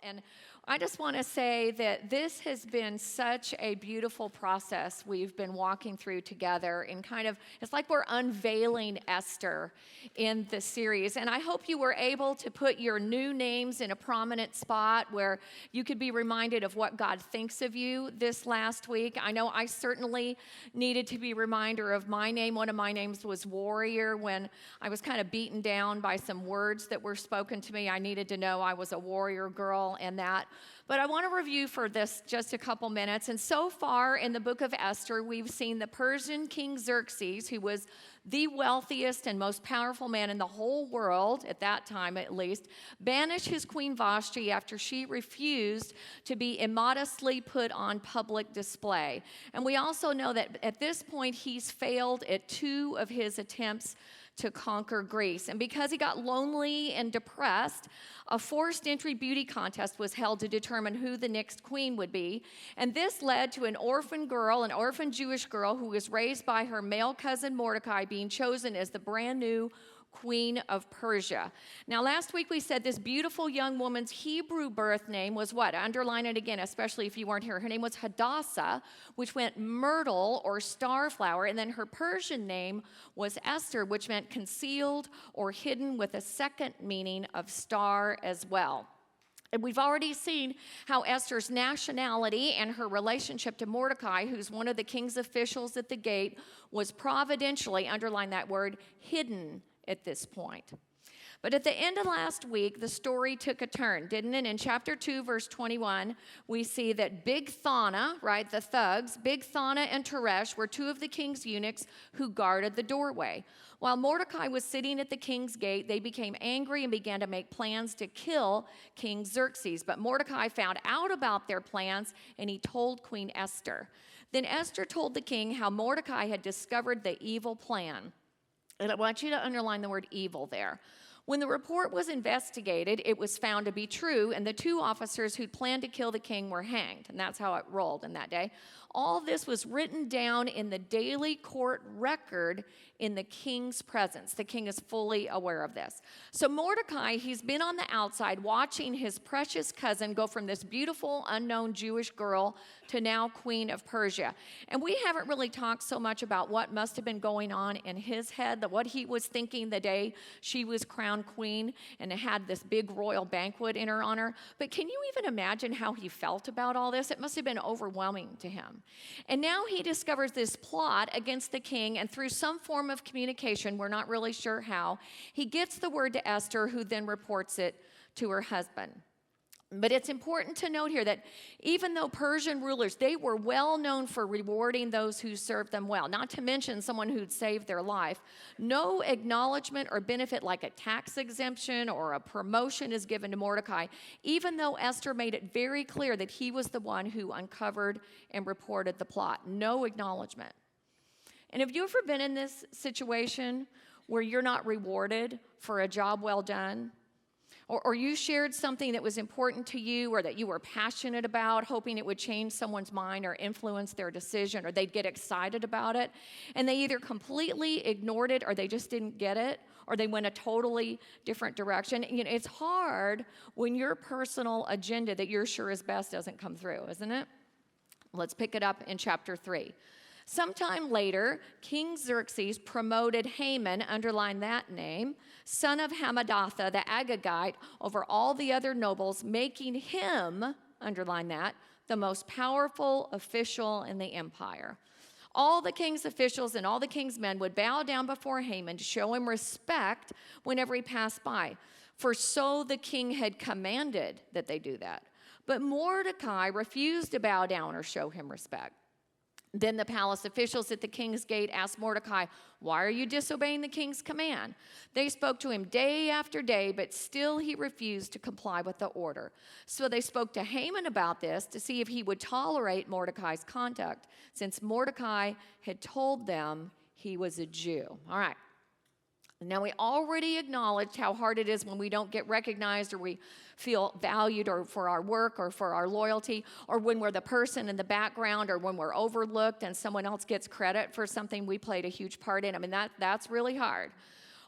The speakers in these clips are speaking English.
And I just want to say that this has been such a beautiful process we've been walking through together, and it's like we're unveiling Esther in the series. And I hope you were able to put your new names in a prominent spot where you could be reminded of what God thinks of you this last week. I know I certainly needed to be reminder of my name. One of my names was Warrior. When I was kind of beaten down by some words that were spoken to me, I needed to know I was a warrior girl and that. But I want to review for this just a couple minutes. And so far in the book of Esther, we've seen the Persian king Xerxes, who was the wealthiest and most powerful man in the whole world, at that time at least, banish his queen Vashti after she refused to be immodestly put on public display. And we also know that at this point he's failed at 2 of his attempts to conquer Greece. And because he got lonely and depressed, a forced entry beauty contest was held to determine who the next queen would be. And this led to an orphan Jewish girl who was raised by her male cousin Mordecai, being chosen as the brand new Queen of Persia. Now, last week we said this beautiful young woman's Hebrew birth name was what? Underline it again, especially if you weren't here. Her name was Hadassah, which meant myrtle or starflower. And then her Persian name was Esther, which meant concealed or hidden, with a second meaning of star as well. And we've already seen how Esther's nationality and her relationship to Mordecai, who's one of the king's officials at the gate, was providentially, underline that word, hidden at this point. But at the end of last week, the story took a turn, didn't it? In chapter 2, verse 21, we see that Bigthana, right, the thugs, Bigthana and Teresh were 2 of the king's eunuchs who guarded the doorway. While Mordecai was sitting at the king's gate, they became angry and began to make plans to kill King Xerxes. But Mordecai found out about their plans, and he told Queen Esther. Then Esther told the king how Mordecai had discovered the evil plan. And I want you to underline the word evil there. When the report was investigated, it was found to be true, and the 2 officers who'd planned to kill the king were hanged, and that's how it rolled in that day. All this was written down in the daily court record in the king's presence. The king is fully aware of this. So Mordecai, he's been on the outside watching his precious cousin go from this beautiful, unknown Jewish girl to now Queen of Persia. And we haven't really talked so much about what must have been going on in his head, what he was thinking the day she was crowned queen and had this big royal banquet in her honor. But can you even imagine how he felt about all this? It must have been overwhelming to him. And now he discovers this plot against the king, and through some form of communication, we're not really sure how, he gets the word to Esther, who then reports it to her husband. But it's important to note here that even though Persian rulers, they were well known for rewarding those who served them well, not to mention someone who'd saved their life, no acknowledgement or benefit like a tax exemption or a promotion is given to Mordecai, even though Esther made it very clear that he was the one who uncovered and reported the plot. No acknowledgement. And have you ever been in this situation where you're not rewarded for a job well done? Or you shared something that was important to you or that you were passionate about, hoping it would change someone's mind or influence their decision, or they'd get excited about it, and they either completely ignored it or they just didn't get it, or they went a totally different direction. You know, it's hard when your personal agenda that you're sure is best doesn't come through, isn't it? Let's pick it up in chapter 3. Sometime later, King Xerxes promoted Haman, underline that name, son of Hammedatha, the Agagite, over all the other nobles, making him, underline that, the most powerful official in the empire. All the king's officials and all the king's men would bow down before Haman to show him respect whenever he passed by, for so the king had commanded that they do that. But Mordecai refused to bow down or show him respect. Then the palace officials at the king's gate asked Mordecai, "Why are you disobeying the king's command?" They spoke to him day after day, but still he refused to comply with the order. So they spoke to Haman about this to see if he would tolerate Mordecai's conduct, since Mordecai had told them he was a Jew. All right. Now, we already acknowledged how hard it is when we don't get recognized or we feel valued or for our work or for our loyalty, or when we're the person in the background, or when we're overlooked and someone else gets credit for something we played a huge part in. I mean, that's really hard.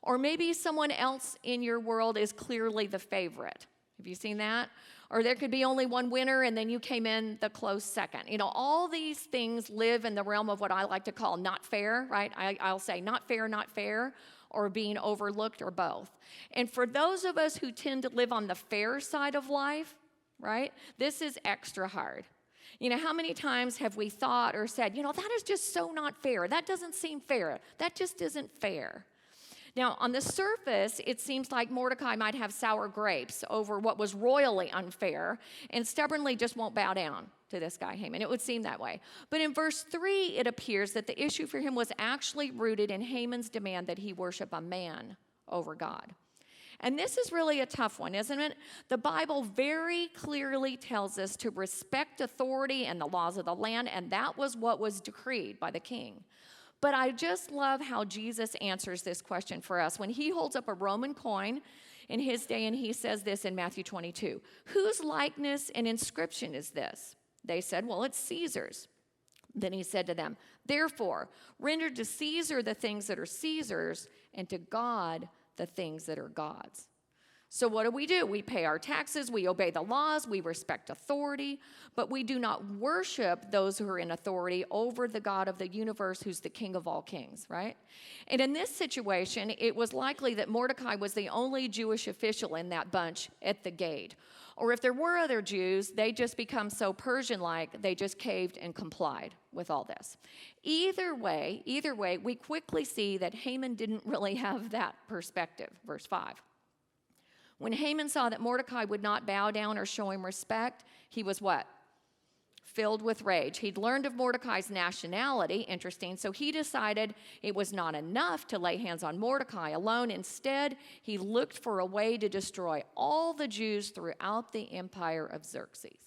Or maybe someone else in your world is clearly the favorite. Have you seen that? Or there could be only one winner and then you came in the close second. You know, all these things live in the realm of what I like to call not fair, right? I'll say not fair, or being overlooked, or both. And for those of us who tend to live on the fair side of life, right, this is extra hard. You know, how many times have we thought or said, you know, that is just so not fair. That doesn't seem fair. That just isn't fair. Now, on the surface, it seems like Mordecai might have sour grapes over what was royally unfair and stubbornly just won't bow down to this guy, Haman. It would seem that way. But in verse 3, it appears that the issue for him was actually rooted in Haman's demand that he worship a man over God. And this is really a tough one, isn't it? The Bible very clearly tells us to respect authority and the laws of the land, and that was what was decreed by the king. But I just love how Jesus answers this question for us when he holds up a Roman coin in his day and he says this in Matthew 22. Whose likeness and inscription is this? They said, well, it's Caesar's. Then he said to them, therefore, render to Caesar the things that are Caesar's, and to God the things that are God's. So what do? We pay our taxes, we obey the laws, we respect authority, but we do not worship those who are in authority over the God of the universe, who's the King of all kings, right? And in this situation, it was likely that Mordecai was the only Jewish official in that bunch at the gate. Or if there were other Jews, they just become so Persian-like, they just caved and complied with all this. Either way, we quickly see that Haman didn't really have that perspective. Verse 5. When Haman saw that Mordecai would not bow down or show him respect, he was what? Filled with rage. He'd learned of Mordecai's nationality, interesting, so he decided it was not enough to lay hands on Mordecai alone. Instead, he looked for a way to destroy all the Jews throughout the empire of Xerxes.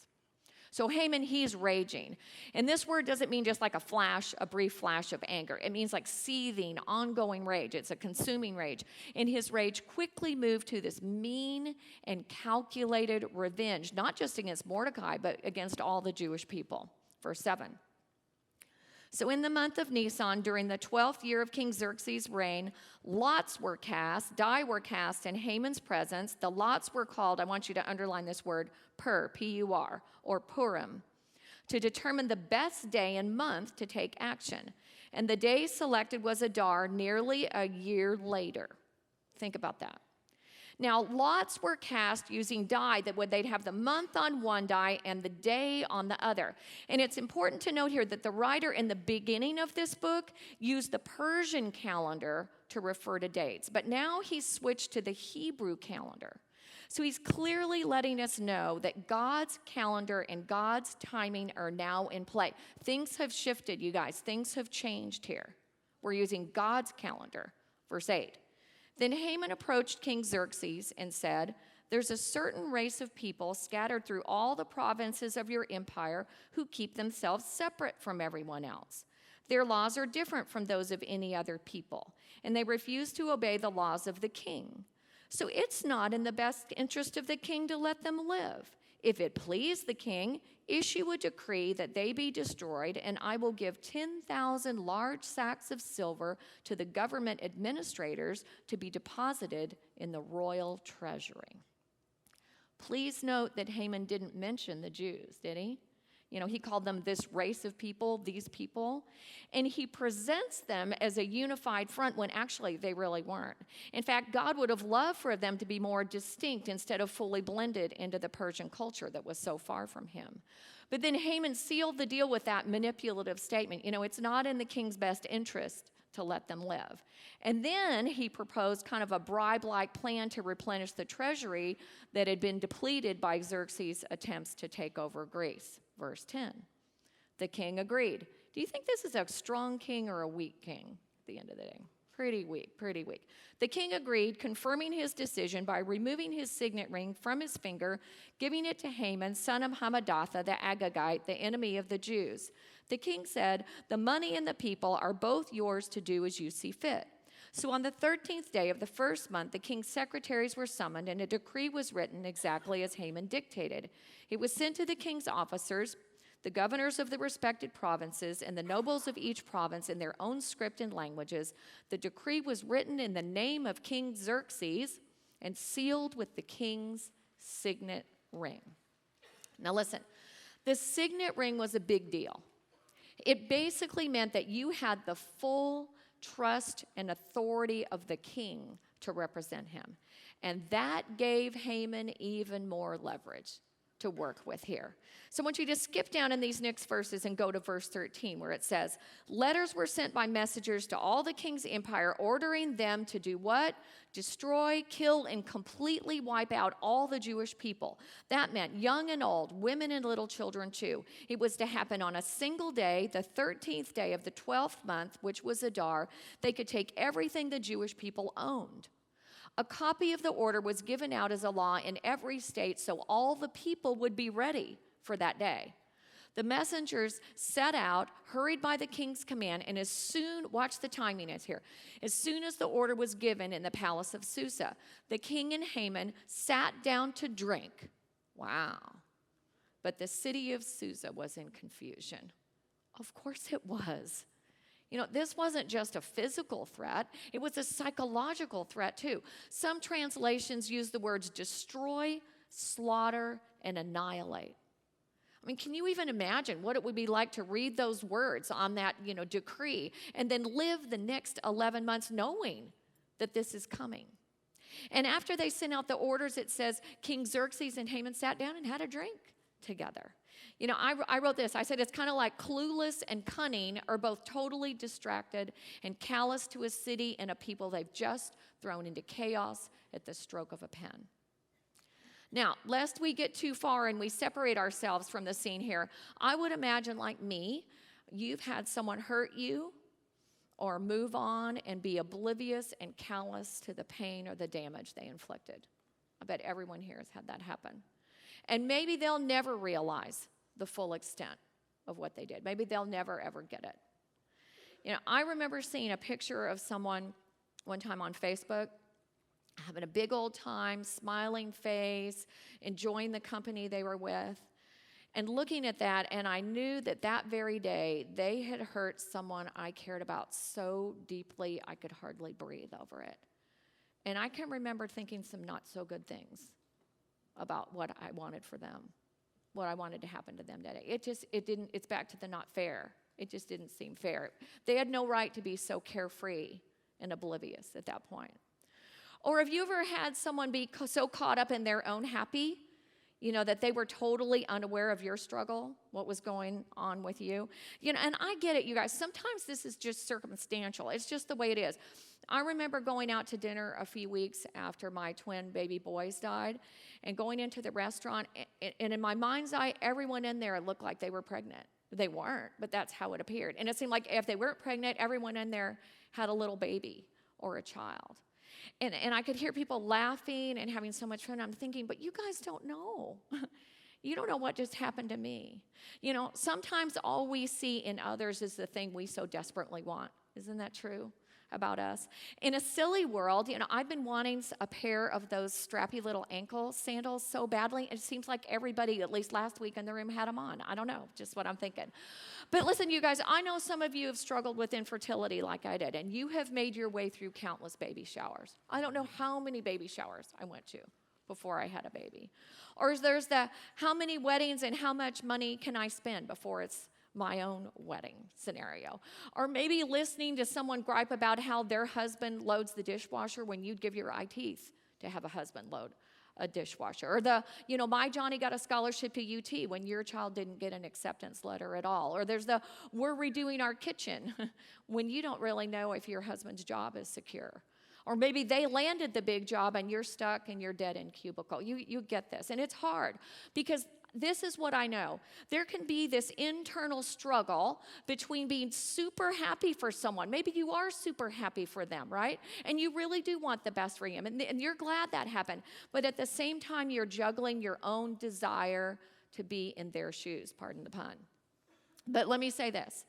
So Haman, he's raging. And this word doesn't mean just like a brief flash of anger. It means like seething, ongoing rage. It's a consuming rage. And his rage quickly moved to this mean and calculated revenge, not just against Mordecai, but against all the Jewish people. Verse 7. So in the month of Nisan, during the 12th year of King Xerxes' reign, lots were cast, die were cast in Haman's presence. The lots were called, I want you to underline this word, P-U-R, or Purim, to determine the best day and month to take action. And the day selected was Adar, nearly a year later. Think about that. Now, lots were cast using die they'd have the month on one die and the day on the other. And it's important to note here that the writer in the beginning of this book used the Persian calendar to refer to dates. But now he's switched to the Hebrew calendar. So he's clearly letting us know that God's calendar and God's timing are now in play. Things have shifted, you guys. Things have changed here. We're using God's calendar. Verse 8. Then Haman approached King Xerxes and said, there's a certain race of people scattered through all the provinces of your empire who keep themselves separate from everyone else. Their laws are different from those of any other people, and they refuse to obey the laws of the king. So it's not in the best interest of the king to let them live. If it please the king, issue a decree that they be destroyed, and I will give 10,000 large sacks of silver to the government administrators to be deposited in the royal treasury. Please note that Haman didn't mention the Jews, did he? You know, he called them this race of people, these people, and he presents them as a unified front when actually they really weren't. In fact, God would have loved for them to be more distinct instead of fully blended into the Persian culture that was so far from him. But then Haman sealed the deal with that manipulative statement. You know, it's not in the king's best interest to let them live. And then he proposed kind of a bribe-like plan to replenish the treasury that had been depleted by Xerxes' attempts to take over Greece. Verse 10. The king agreed. Do you think this is a strong king or a weak king at the end of the day? Pretty weak. The king agreed, confirming his decision by removing his signet ring from his finger, giving it to Haman, son of Hammedatha, the Agagite, the enemy of the Jews. The king said, the money and the people are both yours to do as you see fit. So on the 13th day of the first month, the king's secretaries were summoned, and a decree was written exactly as Haman dictated. It was sent to the king's officers, the governors of the respected provinces, and the nobles of each province in their own script and languages. The decree was written in the name of King Xerxes and sealed with the king's signet ring. Now listen, the signet ring was a big deal. It basically meant that you had the full trust and authority of the king to represent him. And that gave Haman even more leverage to work with here. So I want you to skip down in these next verses and go to verse 13 where it says, letters were sent by messengers to all the king's empire, ordering them to do what? Destroy, kill, and completely wipe out all the Jewish people. That meant young and old, women and little children too. It was to happen on a single day, the 13th day of the 12th month, which was Adar. They could take everything the Jewish people owned. A copy of the order was given out as a law in every state so all the people would be ready for that day. The messengers set out, hurried by the king's command, and as soon, watch the timing is here, as soon as the order was given in the palace of Susa, the king and Haman sat down to drink. Wow. But the city of Susa was in confusion. Of course it was. You know, this wasn't just a physical threat, it was a psychological threat too. Some translations use the words destroy, slaughter, and annihilate. I mean, can you even imagine what it would be like to read those words on that, decree and then live the next 11 months knowing that this is coming? And after they sent out the orders, it says King Xerxes and Haman sat down and had a drink together. I wrote this. I said it's kind of like clueless and cunning are both totally distracted and callous to a city and a people they've just thrown into chaos at the stroke of a pen. Now, lest we get too far and we separate ourselves from the scene here, I would imagine like me, you've had someone hurt you or move on and be oblivious and callous to the pain or the damage they inflicted. I bet everyone here has had that happen. And maybe they'll never realize the full extent of what they did. Maybe they'll never, ever get it. I remember seeing a picture of someone one time on Facebook having a big old time, smiling face, enjoying the company they were with, and looking at that, and I knew that that very day they had hurt someone I cared about so deeply I could hardly breathe over it. And I can remember thinking some not so good things about what I wanted for them, what I wanted to happen to them that day. It's back to the not fair. It just didn't seem fair. They had no right to be so carefree and oblivious at that point. Or have you ever had someone be so caught up in their own happy, that they were totally unaware of your struggle, what was going on with you? And I get it, you guys. Sometimes this is just circumstantial. It's just the way it is. I remember going out to dinner a few weeks after my twin baby boys died and going into the restaurant, and in my mind's eye, everyone in there looked like they were pregnant. They weren't, but that's how it appeared. And it seemed like if they weren't pregnant, everyone in there had a little baby or a child. And I could hear people laughing and having so much fun. I'm thinking, but you guys don't know. You don't know what just happened to me. Sometimes all we see in others is the thing we so desperately want. Isn't that true about us? In a silly world, I've been wanting a pair of those strappy little ankle sandals so badly. It seems like everybody, at least last week in the room, had them on. I don't know, just what I'm thinking. But listen, you guys, I know some of you have struggled with infertility like I did, and you have made your way through countless baby showers. I don't know how many baby showers I went to before I had a baby. Or there's the how many weddings and how much money can I spend before it's my own wedding scenario. Or maybe listening to someone gripe about how their husband loads the dishwasher when you'd give your eye teeth to have a husband load a dishwasher. Or my Johnny got a scholarship to UT when your child didn't get an acceptance letter at all. Or there's we're redoing our kitchen when you don't really know if your husband's job is secure. Or maybe they landed the big job and you're stuck and you're dead in cubicle. You get this. And it's hard because this is what I know. There can be this internal struggle between being super happy for someone. Maybe you are super happy for them, right? And you really do want the best for them. And you're glad that happened. But at the same time, you're juggling your own desire to be in their shoes, pardon the pun. But let me say this.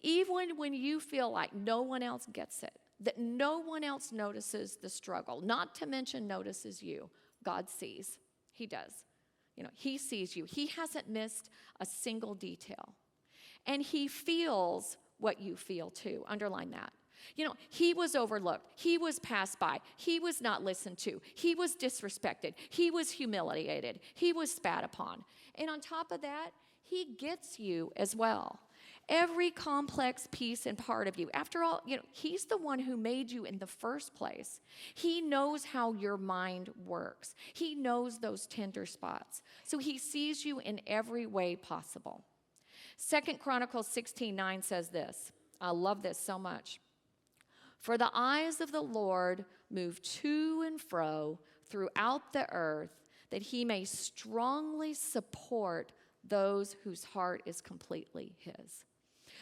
Even when you feel like no one else gets it, that no one else notices the struggle, not to mention notices you, God sees. He does. He sees you. He hasn't missed a single detail. And he feels what you feel too. Underline that. He was overlooked. He was passed by. He was not listened to. He was disrespected. He was humiliated. He was spat upon. And on top of that, he gets you as well. Every complex piece and part of you. After all, he's the one who made you in the first place. He knows how your mind works. He knows those tender spots. So he sees you in every way possible. 2 Chronicles 16:9 says this. I love this so much. For the eyes of the Lord move to and fro throughout the earth, that he may strongly support those whose heart is completely his.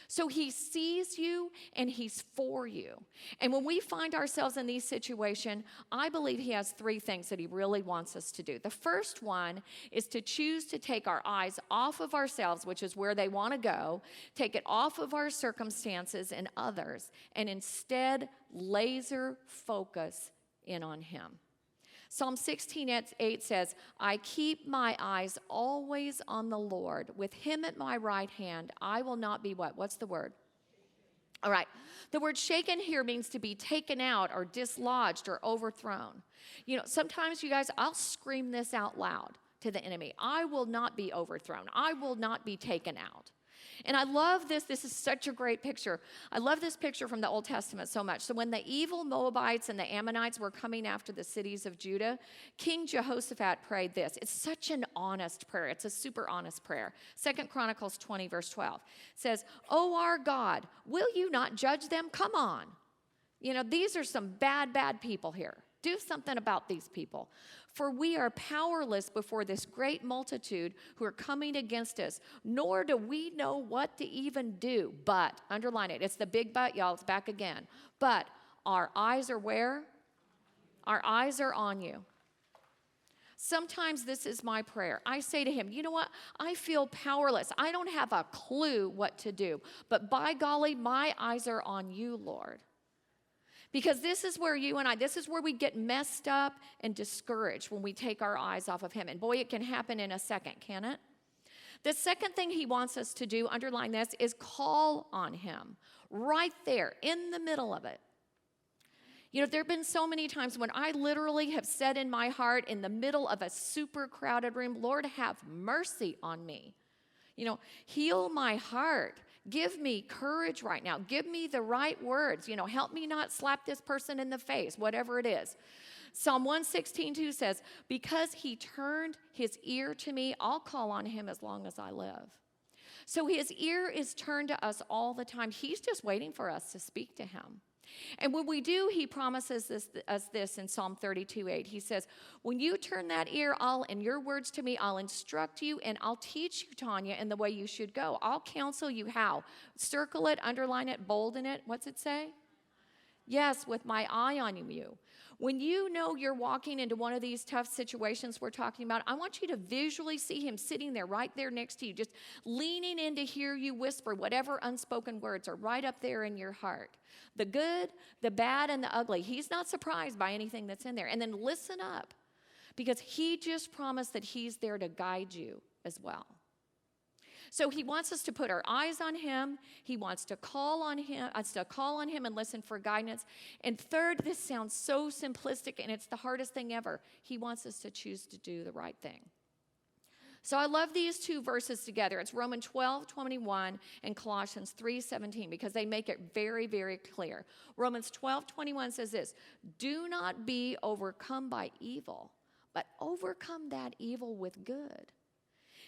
So he sees you and he's for you. And when we find ourselves in these situations, I believe he has three things that he really wants us to do. The first one is to choose to take our eyes off of ourselves, which is where they want to go, take it off of our circumstances and others, and instead laser focus in on him. Psalm 16:8 says, I keep my eyes always on the Lord. With him at my right hand, I will not be what? What's the word? All right. The word shaken here means to be taken out or dislodged or overthrown. Sometimes you guys, I'll scream this out loud to the enemy. I will not be overthrown. I will not be taken out. And I love this. This is such a great picture. I love this picture from the Old Testament so much. So when the evil Moabites and the Ammonites were coming after the cities of Judah, King Jehoshaphat prayed this. It's such an honest prayer. It's a super honest prayer. 2 Chronicles 20, verse 12 says, "O our God, will you not judge them? Come on. These are some bad, bad people here. Do something about these people. For we are powerless before this great multitude who are coming against us, nor do we know what to even do. But," underline it, it's the big but, y'all, it's back again. "But our eyes are where? Our eyes are on you." Sometimes this is my prayer. I say to him, you know what? I feel powerless. I don't have a clue what to do. But by golly, my eyes are on you, Lord. Because this is where this is where we get messed up and discouraged when we take our eyes off of him. And boy, it can happen in a second, can it? The second thing he wants us to do, underline this, is call on him right there in the middle of it. There have been so many times when I literally have said in my heart in the middle of a super crowded room, Lord, have mercy on me. Heal my heart. Give me courage right now. Give me the right words. Help me not slap this person in the face, whatever it is. Psalm 116:2 says, because he turned his ear to me, I'll call on him as long as I live. So his ear is turned to us all the time. He's just waiting for us to speak to him. And when we do, he promises us this in Psalm 32:8. He says, when you turn that ear, in your words to me, I'll instruct you and I'll teach you, Tanya, in the way you should go. I'll counsel you how. Circle it, underline it, bolden it. What's it say? Yes, with my eye on you. When you know you're walking into one of these tough situations we're talking about, I want you to visually see him sitting there right there next to you, just leaning in to hear you whisper whatever unspoken words are right up there in your heart. The good, the bad, and the ugly. He's not surprised by anything that's in there. And then listen up, because he just promised that he's there to guide you as well. So he wants us to put our eyes on him. He wants to call on him, and listen for guidance. And third, this sounds so simplistic, and it's the hardest thing ever. He wants us to choose to do the right thing. So I love these two verses together. It's Romans 12:21 and Colossians 3:17, because they make it very, very clear. Romans 12:21 says this, do not be overcome by evil, but overcome that evil with good.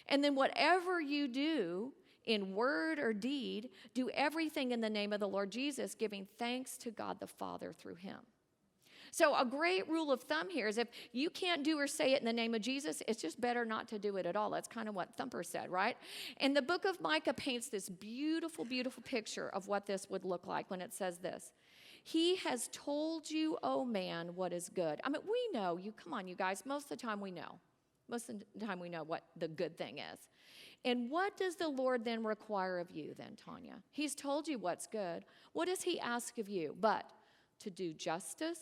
And then whatever you do in word or deed, do everything in the name of the Lord Jesus, giving thanks to God the Father through him. So a great rule of thumb here is if you can't do or say it in the name of Jesus, it's just better not to do it at all. That's kind of what Thumper said, right? And the book of Micah paints this beautiful, beautiful picture of what this would look like when it says this. He has told you, oh man, what is good. I mean, we know, come on, you guys, most of the time we know. Most of the time we know what the good thing is. And what does the Lord then require of you then, Tanya? He's told you what's good. What does he ask of you? But to do justice,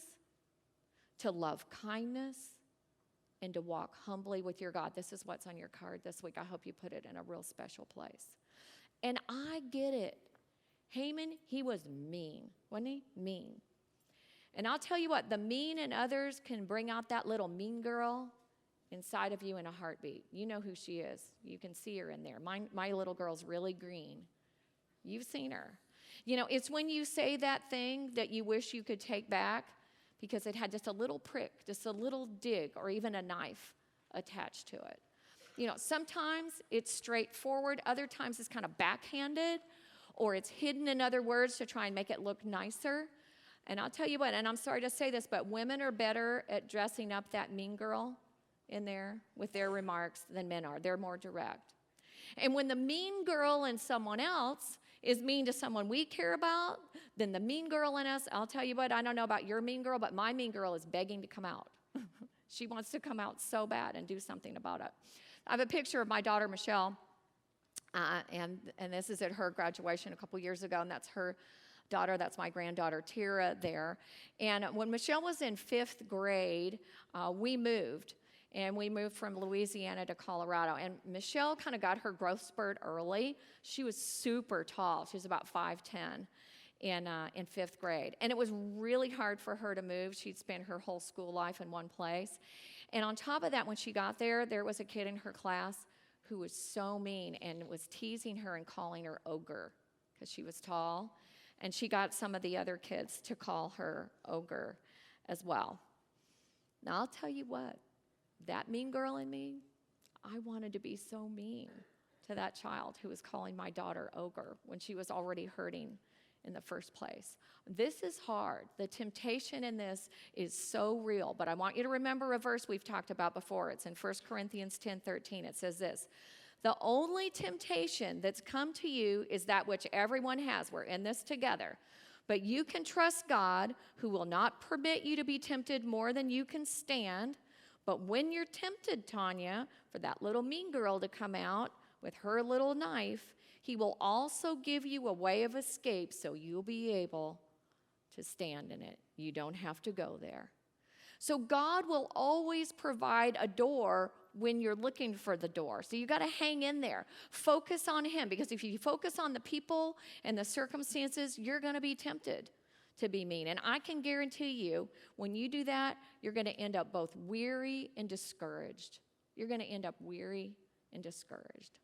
to love kindness, and to walk humbly with your God. This is what's on your card this week. I hope you put it in a real special place. And I get it. Haman, he was mean, wasn't he? Mean. And I'll tell you what, the mean in others can bring out that little mean girl inside of you in a heartbeat. You know who she is. You can see her in there. My little girl's really green. You've seen her. You know, it's when you say that thing that you wish you could take back because it had just a little prick, just a little dig, or even a knife attached to it. You know, sometimes it's straightforward. Other times it's kind of backhanded, or it's hidden in other words to try and make it look nicer. And I'll tell you what, and I'm sorry to say this, but women are better at dressing up that mean girl in there with their remarks than men are. They're more direct. And when the mean girl in someone else is mean to someone we care about, then the mean girl in us, I'll tell you what, I don't know about your mean girl, but my mean girl is begging to come out. She wants to come out so bad and do something about it. I have a picture of my daughter, Michelle, and this is at her graduation a couple years ago, and that's her daughter. That's my granddaughter, Tira, there. And when Michelle was in 5th grade, we moved. And we moved from Louisiana to Colorado. And Michelle kind of got her growth spurt early. She was super tall. She was about 5'10" in 5th grade. And it was really hard for her to move. She'd spent her whole school life in one place. And on top of that, when she got there, there was a kid in her class who was so mean and was teasing her and calling her ogre because she was tall. And she got some of the other kids to call her ogre as well. Now, I'll tell you what. That mean girl in me, I wanted to be so mean to that child who was calling my daughter ogre when she was already hurting in the first place. This is hard. The temptation in this is so real, but I want you to remember a verse we've talked about before. It's in 1 Corinthians 10:13. It says this, "The only temptation that's come to you is that which everyone has." We're in this together. "But you can trust God, who will not permit you to be tempted more than you can stand. But when you're tempted, Tanya, for that little mean girl to come out with her little knife, he will also give you a way of escape so you'll be able to stand in it. You don't have to go there." So God will always provide a door when you're looking for the door. So you got to hang in there. Focus on him, because if you focus on the people and the circumstances, you're going to be tempted to be mean. And I can guarantee you, when you do that, you're going to end up both weary and discouraged. You're going to end up weary and discouraged.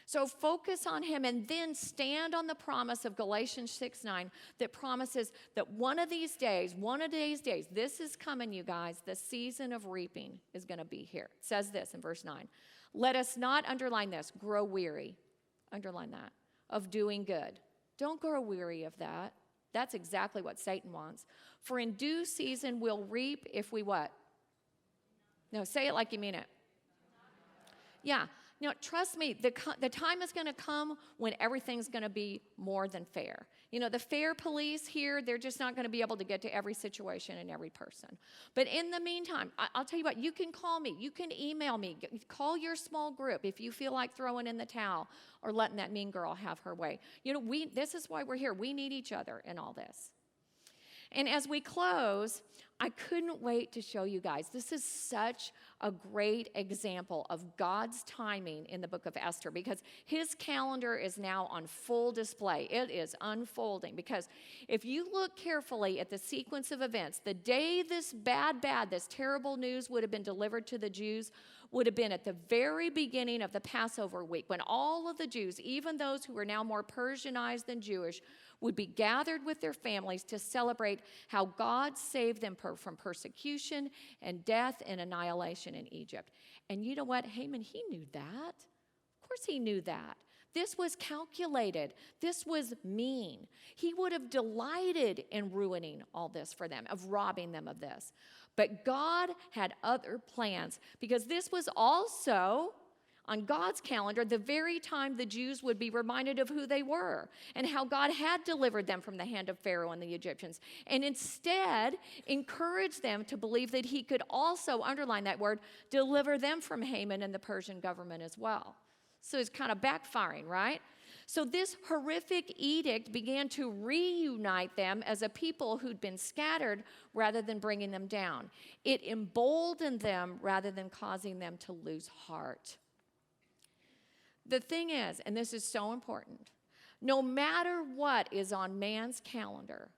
So focus on him, and then stand on the promise of Galatians 6:9 that promises that one of these days, this is coming, you guys, the season of reaping is going to be here. It says this in verse 9. "Let us not," underline this, "grow weary," underline that, "of doing good." Don't grow weary of that. That's exactly what Satan wants. "For in due season we'll reap if we" what? No, say it like you mean it. Yeah. You know, trust me, the time is going to come when everything's going to be more than fair. You know, the fair police here, they're just not going to be able to get to every situation and every person. But in the meantime, I'll tell you what, you can call me. You can email me. Call your small group if you feel like throwing in the towel or letting that mean girl have her way. You know, this is why we're here. We need each other in all this. And as we close, I couldn't wait to show you guys. This is such a great example of God's timing in the book of Esther, because his calendar is now on full display. It is unfolding, because if you look carefully at the sequence of events, the day this this terrible news would have been delivered to the Jews would have been at the very beginning of the Passover week, when all of the Jews, even those who were now more Persianized than Jewish, would be gathered with their families to celebrate how God saved them from persecution and death and annihilation in Egypt. And you know what? Haman, he knew that. Of course he knew that. This was calculated. This was mean. He would have delighted in ruining all this for them, of robbing them of this. But God had other plans, because this was also, on God's calendar, the very time the Jews would be reminded of who they were and how God had delivered them from the hand of Pharaoh and the Egyptians, and instead encouraged them to believe that he could also, underline that word, deliver them from Haman and the Persian government as well. So it's kind of backfiring, right? So this horrific edict began to reunite them as a people who'd been scattered rather than bringing them down. It emboldened them rather than causing them to lose heart. The thing is, and this is so important, No matter what is on man's calendar,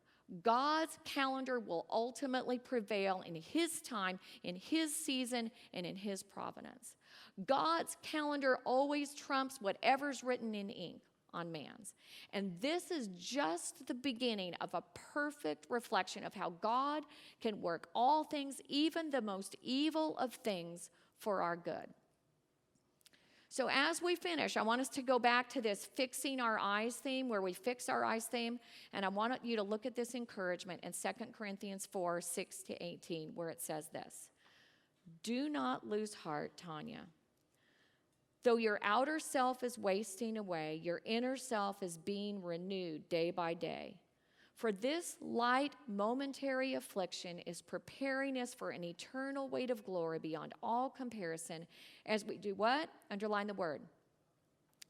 God's calendar will ultimately prevail in his time, in his season, and in his providence. God's calendar always trumps whatever's written in ink on man's. And this is just the beginning of a perfect reflection of how God can work all things, even the most evil of things, for our good. So as we finish, I want us to go back to this fixing our eyes theme, where we fix our eyes theme, and I want you to look at this encouragement in 2 Corinthians 4, 6 to 18, where it says this: do not lose heart, Tanya. Though your outer self is wasting away, your inner self is being renewed day by day. For this light momentary affliction is preparing us for an eternal weight of glory beyond all comparison as we do what? Underline the word.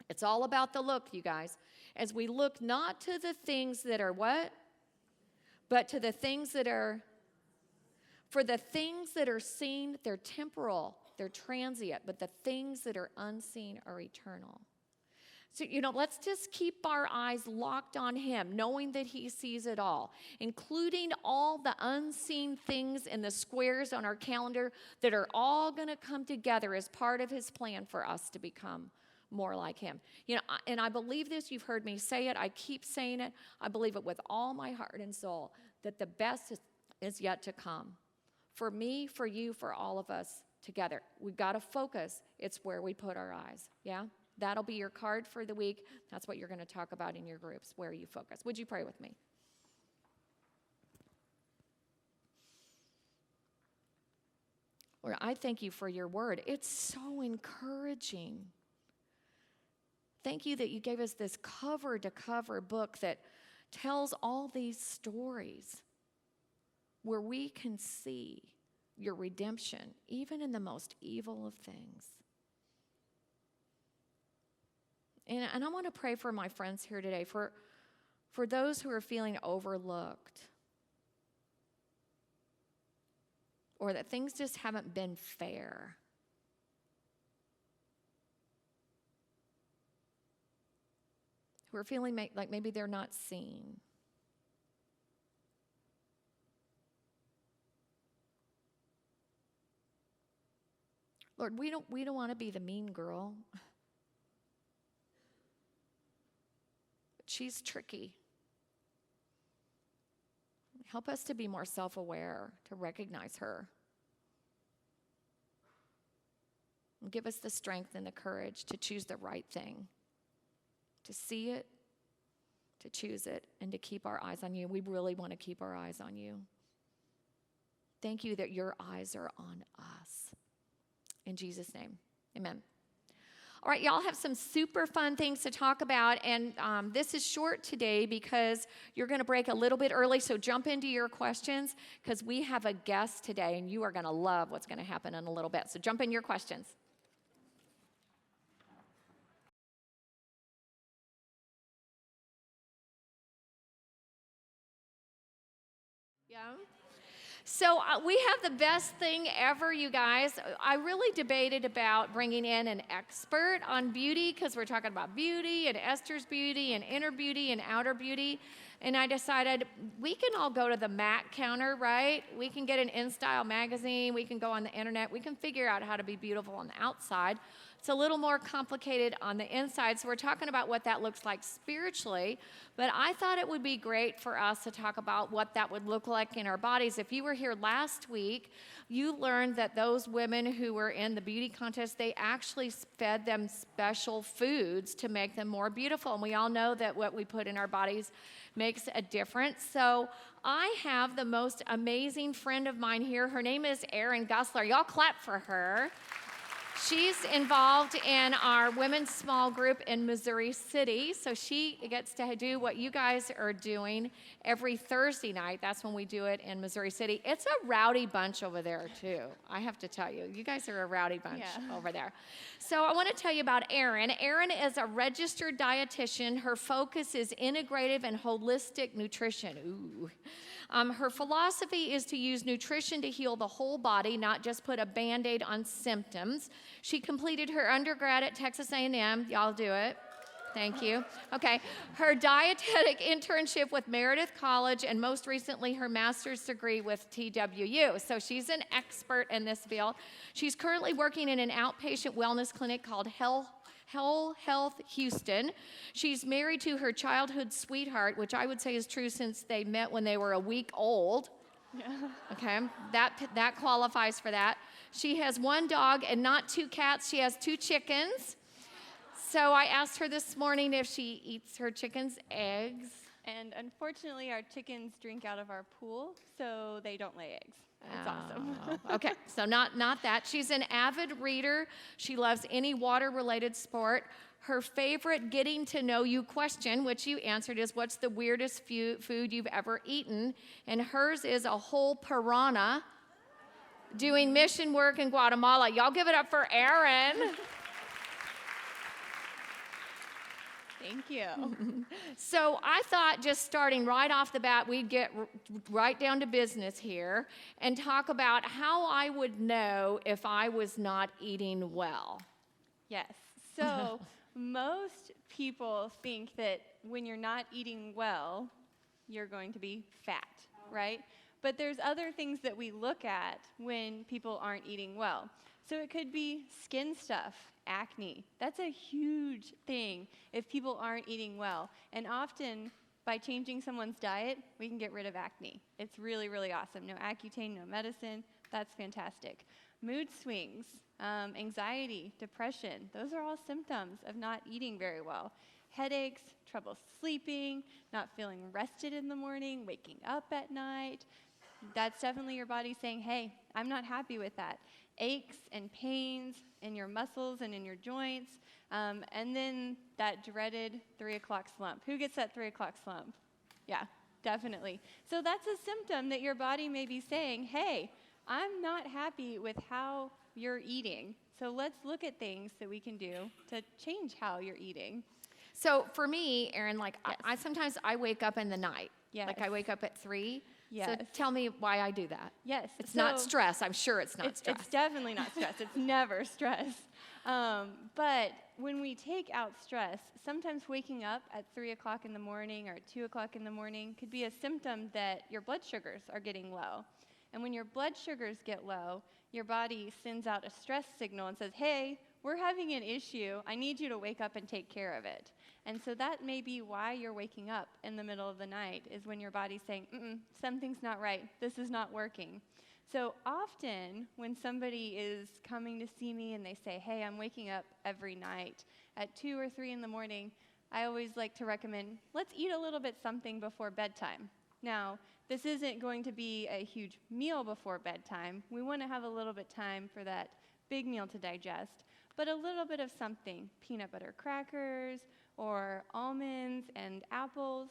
It's all about the look, you guys. As we look not to the things that are what? But to the things that are, for the things that are seen, they're temporal, they're transient, but the things that are unseen are eternal. So, let's just keep our eyes locked on him, knowing that he sees it all, including all the unseen things in the squares on our calendar that are all going to come together as part of his plan for us to become more like him. And I believe this. You've heard me say it. I keep saying it. I believe it with all my heart and soul, that the best is yet to come. For me, for you, for all of us together. We've got to focus. It's where we put our eyes. Yeah? That'll be your card for the week. That's what you're going to talk about in your groups, where you focus. Would you pray with me? Lord, I thank you for your word. It's so encouraging. Thank you that you gave us this cover-to-cover book that tells all these stories where we can see your redemption, even in the most evil of things. And I want to pray for my friends here today, for those who are feeling overlooked, or that things just haven't been fair. Who are feeling like maybe they're not seen. Lord, we don't want to be the mean girl. She's tricky. Help us to be more self-aware, to recognize her. And give us the strength and the courage to choose the right thing, to see it, to choose it, and to keep our eyes on you. We really want to keep our eyes on you. Thank you that your eyes are on us. In Jesus' name, amen. All right, y'all have some super fun things to talk about, and this is short today because you're going to break a little bit early, so jump into your questions because we have a guest today, and you are going to love what's going to happen in a little bit. So jump in your questions. Yeah. So we have the best thing ever, you guys. I really debated about bringing in an expert on beauty because we're talking about beauty and Esther's beauty and inner beauty and outer beauty. And I decided we can all go to the MAC counter, right? We can get an InStyle magazine. We can go on the internet. We can figure out how to be beautiful on the outside. It's a little more complicated on the inside, so we're talking about what that looks like spiritually, but I thought it would be great for us to talk about what that would look like in our bodies. If you were here last week, you learned that those women who were in the beauty contest, they actually fed them special foods to make them more beautiful, and we all know that what we put in our bodies makes a difference. So I have the most amazing friend of mine here. Her name is Erin Gussler. Y'all clap for her. She's involved in our women's small group in Missouri City, so she gets to do what you guys are doing every Thursday night. That's when we do it in Missouri City. It's a rowdy bunch over there, too. I have to tell you. You guys are a rowdy bunch over there. So I want to tell you about Erin. Erin is a registered dietitian. Her focus is integrative and holistic nutrition. Ooh. Her philosophy is to use nutrition to heal the whole body, not just put a Band-Aid on symptoms. She completed her undergrad at Texas A&M. Y'all do it. Thank you. Okay. Her dietetic internship with Meredith College, and most recently her master's degree with TWU. So she's an expert in this field. She's currently working in an outpatient wellness clinic called Hell Health Houston. She's married to her childhood sweetheart, which I would say is true since they met when they were a week old. Yeah. Okay, that qualifies for that. She has one dog and not two cats. She has two chickens. So I asked her this morning if she eats her chickens' eggs. And unfortunately, our chickens drink out of our pool, so they don't lay eggs. That's awesome. Okay, so not that. She's an avid reader. She loves any water-related sport. Her favorite getting to know you question, which you answered, is what's the weirdest food you've ever eaten? And hers is a whole piranha doing mission work in Guatemala. Y'all give it up for Erin. Thank you. So I thought just starting right off the bat, we'd get right down to business here and talk about how I would know if I was not eating well. Yes. So most people think that when you're not eating well, you're going to be fat, right? But there's other things that we look at when people aren't eating well. So it could be skin stuff, acne. That's a huge thing if people aren't eating well. And often, by changing someone's diet, we can get rid of acne. It's really, really awesome. No Accutane, no medicine. That's fantastic. Mood swings, anxiety, depression, those are all symptoms of not eating very well. Headaches, trouble sleeping, not feeling rested in the morning, waking up at night. That's definitely your body saying, hey, I'm not happy with that. Aches and pains in your muscles and in your joints, and then that dreaded 3 o'clock slump. Who gets that 3 o'clock slump? Yeah, definitely. So that's a symptom that your body may be saying, hey, I'm not happy with how you're eating. So let's look at things that we can do to change how you're eating. So for me, Erin, like Yes. I sometimes I wake up in the night. Yes. Like I wake up at 3. Yes. So tell me why I do that. Yes. It's not stress. I'm sure it's not stress. It's definitely not stress. It's never stress. But when we take out stress, sometimes waking up at 3 o'clock in the morning or at 2 o'clock in the morning could be a symptom that your blood sugars are getting low. And when your blood sugars get low, your body sends out a stress signal and says, hey, we're having an issue. I need you to wake up and take care of it. And so that may be why you're waking up in the middle of the night, is when your body's saying, something's not right. This is not working. So often when somebody is coming to see me and they say, hey, I'm waking up every night at 2 or 3 in the morning, I always like to recommend, let's eat a little bit something before bedtime. Now, this isn't going to be a huge meal before bedtime. We want to have a little bit time for that big meal to digest, but a little bit of something, peanut butter crackers or almonds and apples.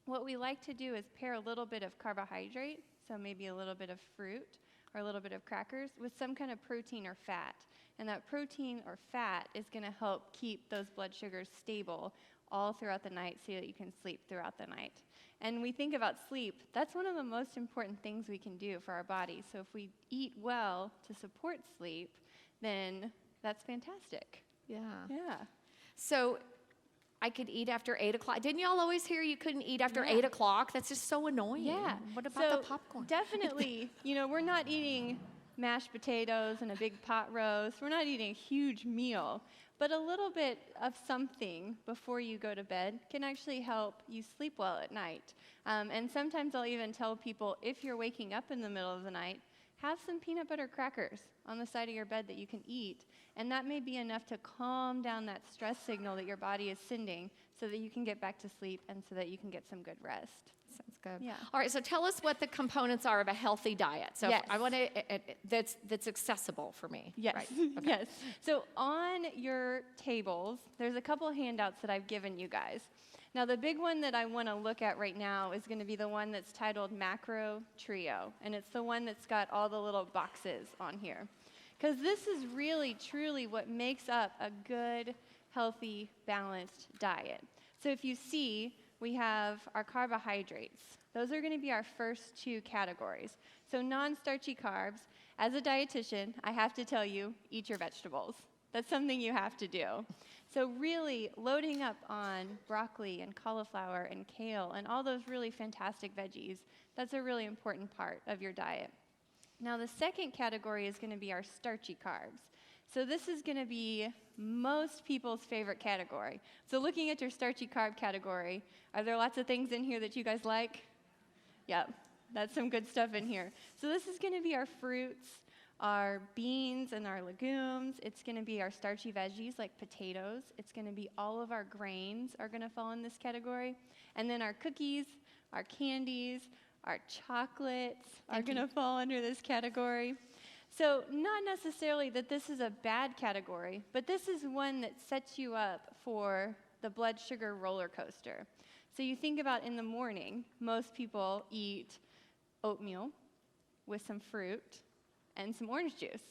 What we like to do is pair a little bit of carbohydrate, so maybe a little bit of fruit or a little bit of crackers, with some kind of protein or fat. And that protein or fat is going to help keep those blood sugars stable all throughout the night so that you can sleep throughout the night. And we think about sleep, that's one of the most important things we can do for our body. So if we eat well to support sleep, then that's fantastic. Yeah. Yeah. So I could eat after 8 o'clock. Didn't y'all always hear you couldn't eat after 8 o'clock? That's just so annoying. Yeah. What about the popcorn? Definitely, we're not eating mashed potatoes and a big pot roast. We're not eating a huge meal, but a little bit of something before you go to bed can actually help you sleep well at night. And sometimes I'll even tell people, if you're waking up in the middle of the night, have some peanut butter crackers on the side of your bed that you can eat. And that may be enough to calm down that stress signal that your body is sending so that you can get back to sleep and so that you can get some good rest. Sounds good. Yeah. All right, so tell us what the components are of a healthy diet. So Yes. I want to, that's accessible for me. Yes. Right. Okay. Yes. So on your tables, there's a couple handouts that I've given you guys. Now, the big one that I want to look at right now is going to be the one that's titled Macro Trio, and it's the one that's got all the little boxes on here. Because this is really, truly what makes up a good, healthy, balanced diet. So if you see, we have our carbohydrates. Those are going to be our first 2 categories. So non-starchy carbs. As a dietitian, I have to tell you, eat your vegetables. That's something you have to do. So really loading up on broccoli and cauliflower and kale and all those really fantastic veggies, that's a really important part of your diet. Now the second category is going to be our starchy carbs. So this is going to be most people's favorite category. So looking at your starchy carb category, are there lots of things in here that you guys like? Yep, that's some good stuff in here. So this is going to be our fruits, our beans and our legumes. It's going to be our starchy veggies like potatoes. It's going to be all of our grains are going to fall in this category. And then our cookies, our candies, our chocolates are going to fall under this category. So not necessarily that this is a bad category, but this is one that sets you up for the blood sugar roller coaster. So you think about in the morning, most people eat oatmeal with some fruit and some orange juice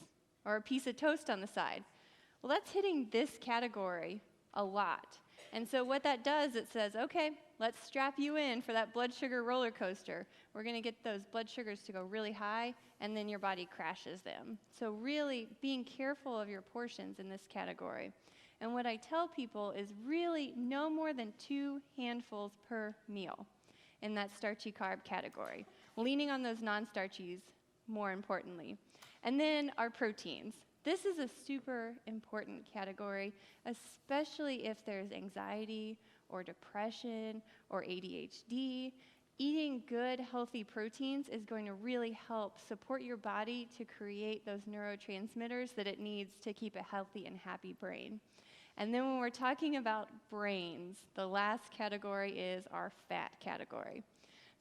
or a piece of toast on the side. Well, that's hitting this category a lot. And so what that does, it says, okay, let's strap you in for that blood sugar roller coaster. We're going to get those blood sugars to go really high, and then your body crashes them. So really being careful of your portions in this category. And what I tell people is really no more than 2 handfuls per meal in that starchy carb category, leaning on those non-starchies more importantly. And then our proteins. This is a super important category, especially if there's anxiety or depression or ADHD. Eating good, healthy proteins is going to really help support your body to create those neurotransmitters that it needs to keep a healthy and happy brain. And then when we're talking about brains, the last category is our fat category.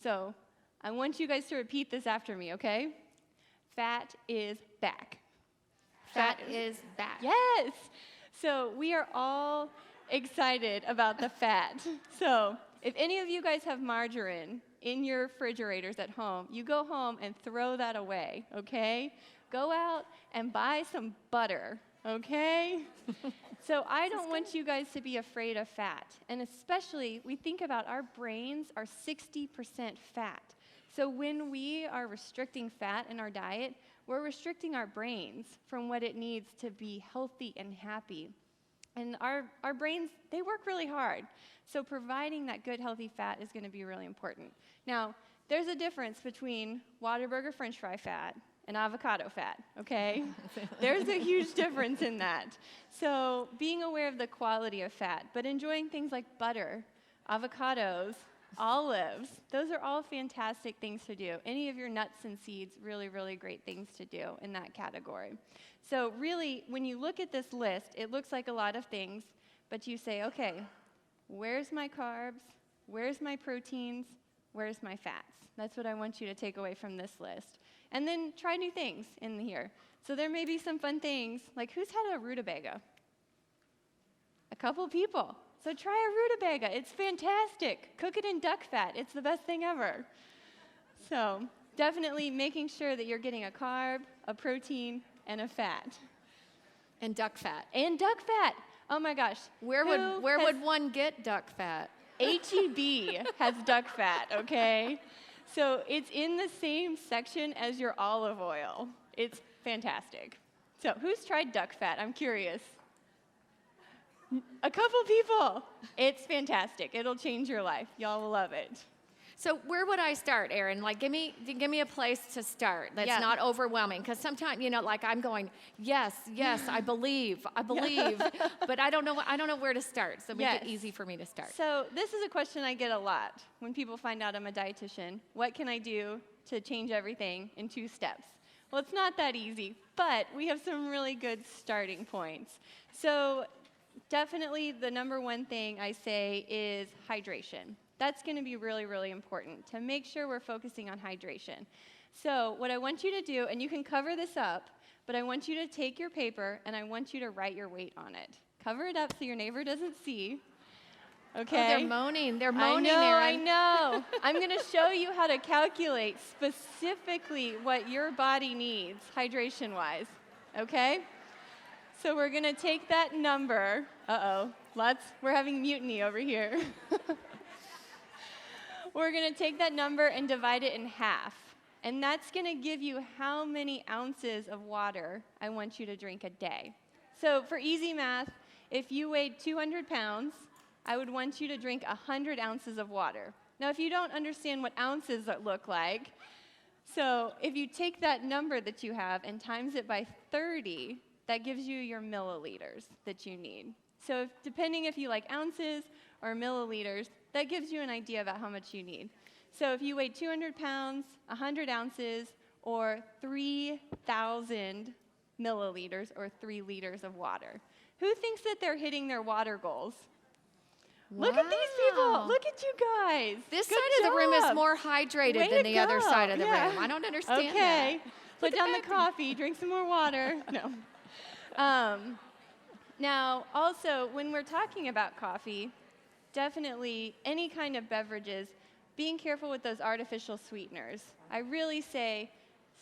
So I want you guys to repeat this after me, okay? Fat is back. Fat is back. Yes. So we are all excited about the fat. So if any of you guys have margarine in your refrigerators at home, you go home and throw that away, okay? Go out and buy some butter, okay? So I don't want you guys to be afraid of fat. And especially, we think about our brains are 60% fat. So when we are restricting fat in our diet, we're restricting our brains from what it needs to be healthy and happy. And our brains, they work really hard. So providing that good, healthy fat is going to be really important. Now, there's a difference between Whataburger French fry fat and avocado fat, okay? There's a huge difference in that. So being aware of the quality of fat, but enjoying things like butter, avocados, olives, those are all fantastic things to do. Any of your nuts and seeds, really, really great things to do in that category. So really, when you look at this list, it looks like a lot of things, but you say, okay, where's my carbs? Where's my proteins? Where's my fats? That's what I want you to take away from this list. And then try new things in here. So there may be some fun things, like who's had a rutabaga? A couple people. So try a rutabaga. It's fantastic. Cook it in duck fat. It's the best thing ever. So definitely making sure that you're getting a carb, a protein, and a fat. And duck fat. And duck fat. Oh my gosh. Where would one get duck fat? H-E-B has duck fat, okay? So it's in the same section as your olive oil. It's fantastic. So who's tried duck fat? I'm curious. A couple people. It's fantastic. It'll change your life. Y'all will love it. So where would I start, Erin? Like, give me a place to start that's not overwhelming. Because sometimes, like I'm going, yes, I believe, but I don't know where to start. So make it easy for me to start. So this is a question I get a lot when people find out I'm a dietitian. What can I do to change everything in 2 steps? Well, it's not that easy, but we have some really good starting points. So definitely the number one thing I say is hydration. That's going to be really, really important to make sure we're focusing on hydration. So what I want you to do, and you can cover this up, but I want you to take your paper and I want you to write your weight on it. Cover it up so your neighbor doesn't see. Okay? Oh, they're moaning, Erin. I know. I'm going to show you how to calculate specifically what your body needs hydration-wise. Okay? So we're going to take that number. We're having mutiny over here. We're going to take that number and divide it in half. And that's going to give you how many ounces of water I want you to drink a day. So for easy math, if you weighed 200 pounds, I would want you to drink 100 ounces of water. Now, if you don't understand what ounces look like, so if you take that number that you have and times it by 30, that gives you your milliliters that you need. So depending if you like ounces or milliliters, that gives you an idea about how much you need. So if you weigh 200 pounds, 100 ounces, or 3,000 milliliters, or 3 liters of water. Who thinks that they're hitting their water goals? Wow. Look at these people. Look at you guys. This Good side of the room is job. more hydrated Way than to the other go. side of the Yeah. room. I don't understand Okay. that. Put Look down at the that. coffee, drink some more water. No. Now, also, when we're talking about coffee, definitely any kind of beverages, being careful with those artificial sweeteners. I really say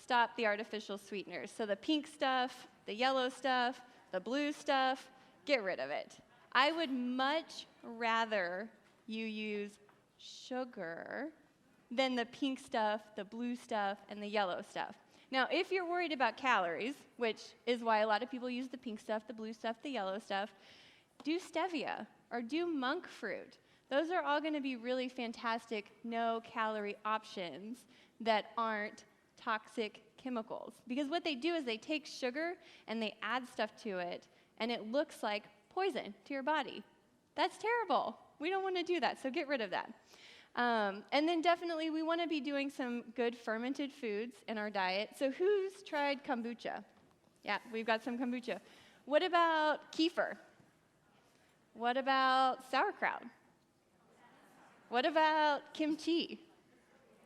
stop the artificial sweeteners. So the pink stuff, the yellow stuff, the blue stuff, get rid of it. I would much rather you use sugar than the pink stuff, the blue stuff, and the yellow stuff. Now, if you're worried about calories, which is why a lot of people use the pink stuff, the blue stuff, the yellow stuff, do stevia or do monk fruit. Those are all going to be really fantastic no-calorie options that aren't toxic chemicals. Because what they do is they take sugar and they add stuff to it, and it looks like poison to your body. That's terrible. We don't want to do that, so get rid of that. And then definitely we want to be doing some good fermented foods in our diet. So who's tried kombucha? Yeah, we've got some kombucha. What about kefir? What about sauerkraut? What about kimchi?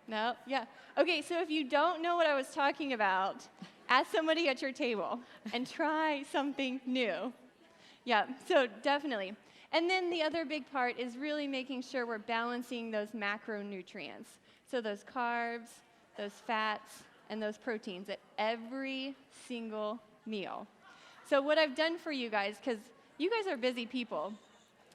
No? Yeah. Okay, so if you don't know what I was talking about, ask somebody at your table and try something new. Yeah, so definitely. And then the other big part is really making sure we're balancing those macronutrients. So those carbs, those fats, and those proteins at every single meal. So what I've done for you guys, because you guys are busy people,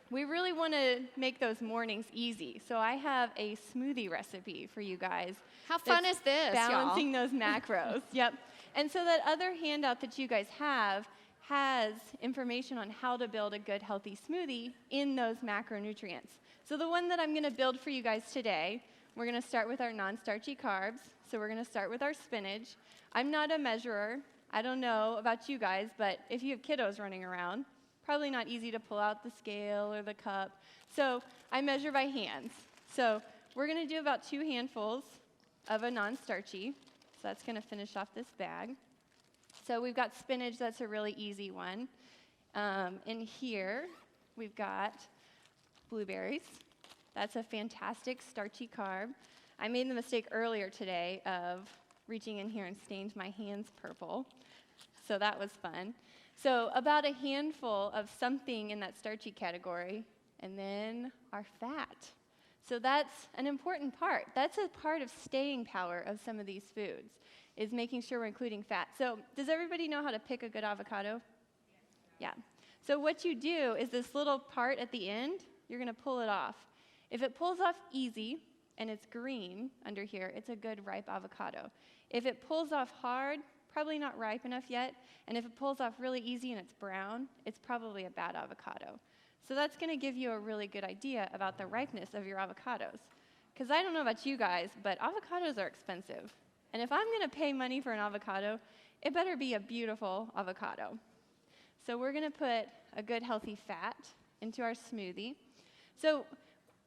we really want to make those mornings easy. So I have a smoothie recipe for you guys. How fun is this, balancing y'all? those macros. Yep. And so that other handout that you guys have has information on how to build a good, healthy smoothie in those macronutrients. So the one that I'm going to build for you guys today, we're going to start with our non-starchy carbs. So we're going to start with our spinach. I'm not a measurer. I don't know about you guys, but if you have kiddos running around, probably not easy to pull out the scale or the cup. So I measure by hands. So we're going to do about 2 handfuls of a non-starchy. So that's going to finish off this bag. So we've got spinach, that's a really easy one. In here, we've got blueberries. That's a fantastic starchy carb. I made the mistake earlier today of reaching in here and stained my hands purple. So that was fun. So about a handful of something in that starchy category, and then our fat. So that's an important part. That's a part of staying power of some of these foods, is making sure we're including fat. So does everybody know how to pick a good avocado? Yeah. So what you do is this little part at the end, you're going to pull it off. If it pulls off easy and it's green under here, it's a good ripe avocado. If it pulls off hard, probably not ripe enough yet. And if it pulls off really easy and it's brown, it's probably a bad avocado. So that's going to give you a really good idea about the ripeness of your avocados. Because I don't know about you guys, but avocados are expensive. And if I'm going to pay money for an avocado, it better be a beautiful avocado. So we're going to put a good healthy fat into our smoothie. So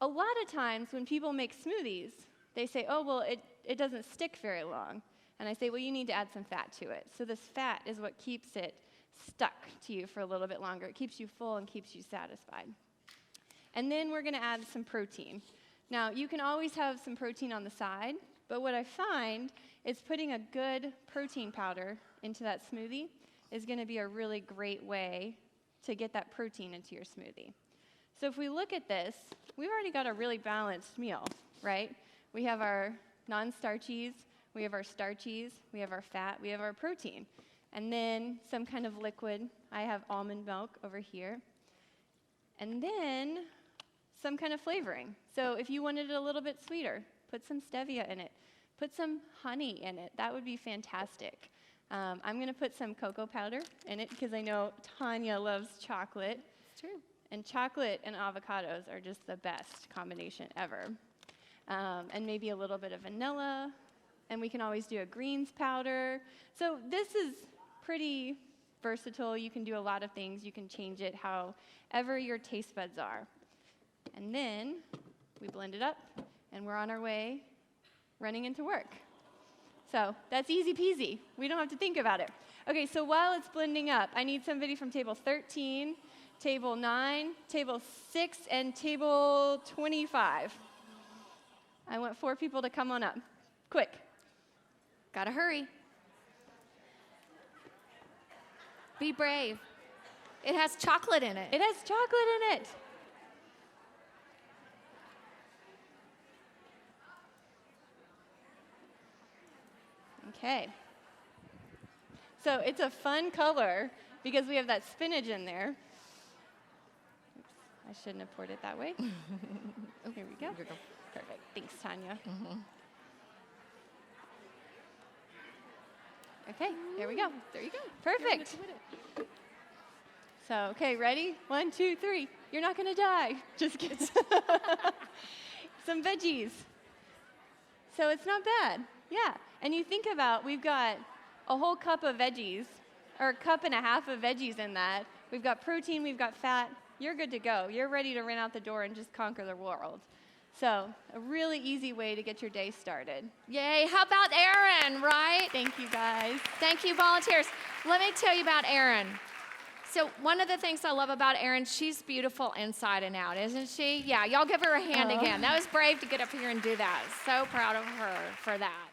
a lot of times when people make smoothies, they say, oh, well, it doesn't stick very long. And I say, well, you need to add some fat to it. So this fat is what keeps it stuck to you for a little bit longer. It keeps you full and keeps you satisfied. And then we're going to add some protein. Now, you can always have some protein on the side, but what I find is putting a good protein powder into that smoothie is going to be a really great way to get that protein into your smoothie. So if we look at this, we've already got a really balanced meal, right? We have our non-starchies, we have our starchies, we have our fat, we have our protein. And then some kind of liquid. I have almond milk over here. And then some kind of flavoring. So if you wanted it a little bit sweeter, put some stevia in it. Put some honey in it. That would be fantastic. I'm going to put some cocoa powder in it because I know Tanya loves chocolate. true. And chocolate and avocados are just the best combination ever. And maybe a little bit of vanilla. And we can always do a greens powder. So this is pretty versatile. You can do a lot of things. You can change it however your taste buds are. And then we blend it up, and we're on our way running into work. So that's easy peasy. We don't have to think about it. Okay, so while it's blending up, I need somebody from table 13, table 9, table 6, and table 25. I want 4 people to come on up. Quick. Gotta hurry. Be brave. It has chocolate in it. It has chocolate in it. Okay. So it's a fun color because we have that spinach in there. Oops, I shouldn't have poured it that way. Here we go. Perfect. Thanks, Tanya. Okay, there we go. There you go. Perfect. So, okay, ready? 1, 2, 3. You're not going to die. Just kidding. Some veggies. So it's not bad. Yeah. And you think about, we've got a whole cup of veggies, or a cup and a half of veggies in that. We've got protein, we've got fat. You're good to go. You're ready to run out the door and just conquer the world. So a really easy way to get your day started. Yay. How about Erin, right? Thank you, guys. Thank you, volunteers. Let me tell you about Erin. So one of the things I love about Erin, she's beautiful inside and out, isn't she? Yeah, y'all give her a hand again. That was brave to get up here and do that. So proud of her for that.